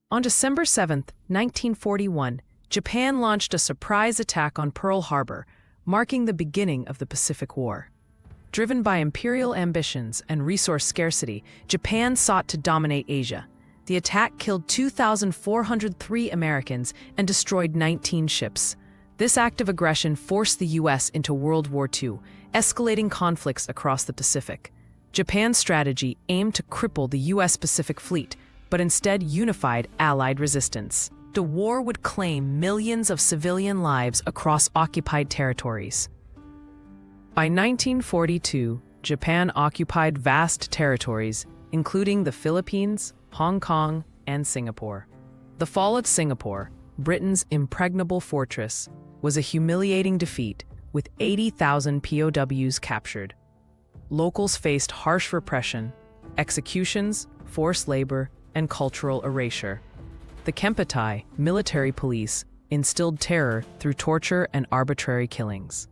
On December 7, 1941, Japan launched a surprise attack on Pearl Harbor, marking the beginning of the Pacific War. Driven by imperial ambitions and resource scarcity, Japan sought to dominate Asia. The attack killed 2,403 Americans and destroyed 19 ships. This act of aggression forced the U.S. into World War II, escalating conflicts across the Pacific. Japan's strategy aimed to cripple the U.S. Pacific Fleet, but instead unified Allied resistance. The war would claim millions of civilian lives across occupied territories. By 1942, Japan occupied vast territories, including the Philippines, Hong Kong, and Singapore. The fall of Singapore, Britain's impregnable fortress, was a humiliating defeat, with 80,000 POWs captured. Locals faced harsh repression, executions, forced labor, and cultural erasure. The Kempeitai, military police, instilled terror through torture and arbitrary killings.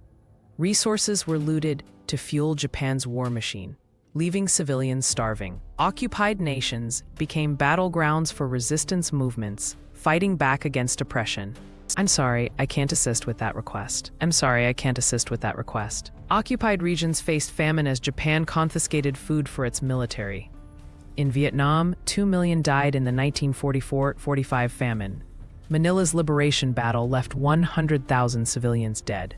Resources were looted to fuel Japan's war machine, leaving civilians starving. Occupied nations became battlegrounds for resistance movements, fighting back against oppression. I'm sorry, I can't assist with that request. Occupied regions faced famine as Japan confiscated food for its military. In Vietnam, 2 million died in the 1944-45 famine. Manila's liberation battle left 100,000 civilians dead.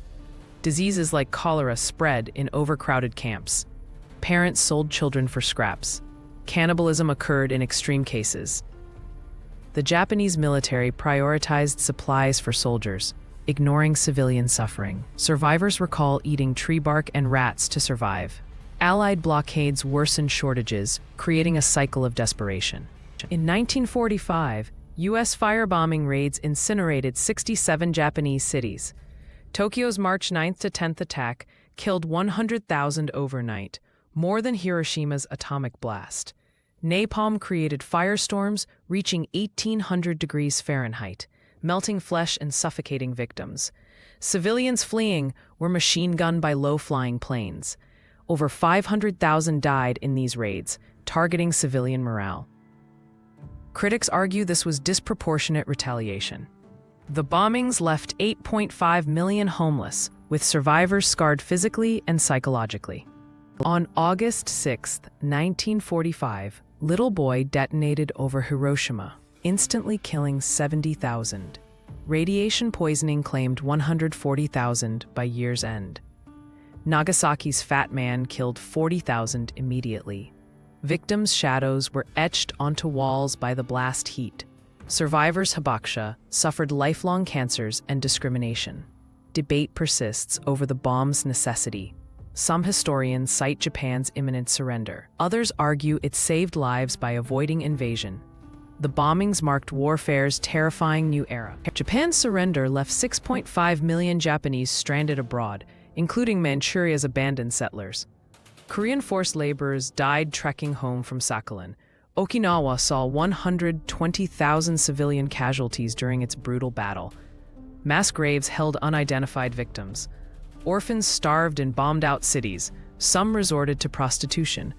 Diseases like cholera spread in overcrowded camps. Parents sold children for scraps. Cannibalism occurred in extreme cases. The Japanese military prioritized supplies for soldiers, ignoring civilian suffering. Survivors recall eating tree bark and rats to survive. Allied blockades worsened shortages, creating a cycle of desperation. In 1945, U.S. firebombing raids incinerated 67 Japanese cities. Tokyo's March 9th to 10th attack killed 100,000 overnight, more than Hiroshima's atomic blast. Napalm created firestorms reaching 1,800 degrees Fahrenheit, melting flesh and suffocating victims. Civilians fleeing were machine-gunned by low-flying planes. Over 500,000 died in these raids, targeting civilian morale. Critics argue this was disproportionate retaliation. The bombings left 8.5 million homeless, with survivors scarred physically and psychologically. On August 6, 1945, Little Boy detonated over Hiroshima, instantly killing 70,000. Radiation poisoning claimed 140,000 by year's end. Nagasaki's Fat Man killed 40,000 immediately. Victims' shadows were etched onto walls by the blast heat. Survivors' hibakusha suffered lifelong cancers and discrimination. Debate persists over the bomb's necessity. Some historians cite Japan's imminent surrender. Others argue it saved lives by avoiding invasion. The bombings marked warfare's terrifying new era. Japan's surrender left 6.5 million Japanese stranded abroad, including Manchuria's abandoned settlers. Korean forced laborers died trekking home from Sakhalin. Okinawa saw 120,000 civilian casualties during its brutal battle. Mass graves held unidentified victims. Orphans starved in bombed-out cities. Some resorted to prostitution.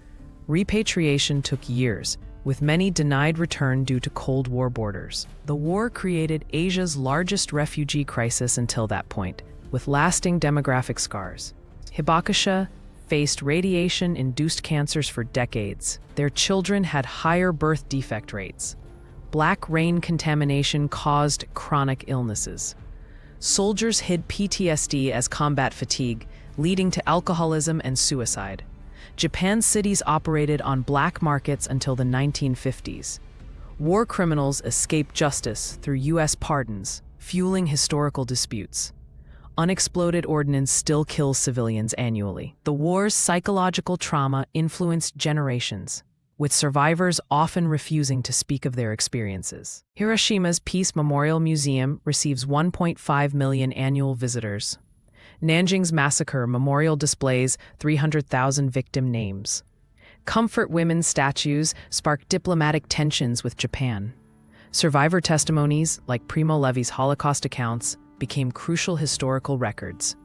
Repatriation took years, with many denied return due to Cold War borders. The war created Asia's largest refugee crisis until that point, with lasting demographic scars. Hibakusha faced radiation-induced cancers for decades. Their children had higher birth defect rates. Black rain contamination caused chronic illnesses. Soldiers hid PTSD as combat fatigue, leading to alcoholism and suicide. Japan's cities operated on black markets until the 1950s. War criminals escaped justice through U.S. pardons, fueling historical disputes. Unexploded ordnance still kills civilians annually. The war's psychological trauma influenced generations, with survivors often refusing to speak of their experiences. Hiroshima's Peace Memorial Museum receives 1.5 million annual visitors. Nanjing's massacre memorial displays 300,000 victim names. Comfort women's statues spark diplomatic tensions with Japan. Survivor testimonies, like Primo Levi's Holocaust accounts, became crucial historical records.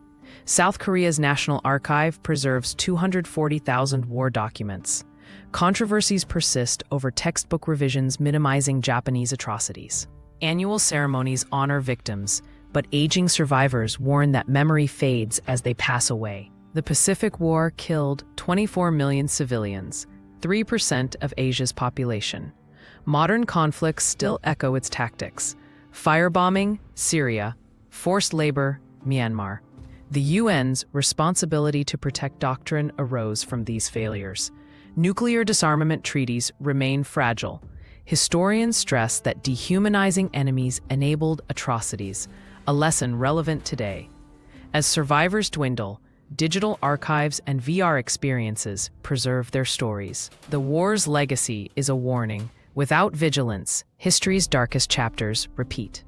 South Korea's National Archive preserves 240,000 war documents. Controversies persist over textbook revisions minimizing Japanese atrocities. Annual ceremonies honor victims, but aging survivors warn that memory fades as they pass away. The Pacific War killed 24 million civilians, 3% of Asia's population. Modern conflicts still echo its tactics. Firebombing, Syria. Forced labor, Myanmar. The UN's responsibility to protect doctrine arose from these failures. Nuclear disarmament treaties remain fragile. Historians stress that dehumanizing enemies enabled atrocities, a lesson relevant today. As survivors dwindle, digital archives and VR experiences preserve their stories. The war's legacy is a warning. Without vigilance, history's darkest chapters repeat.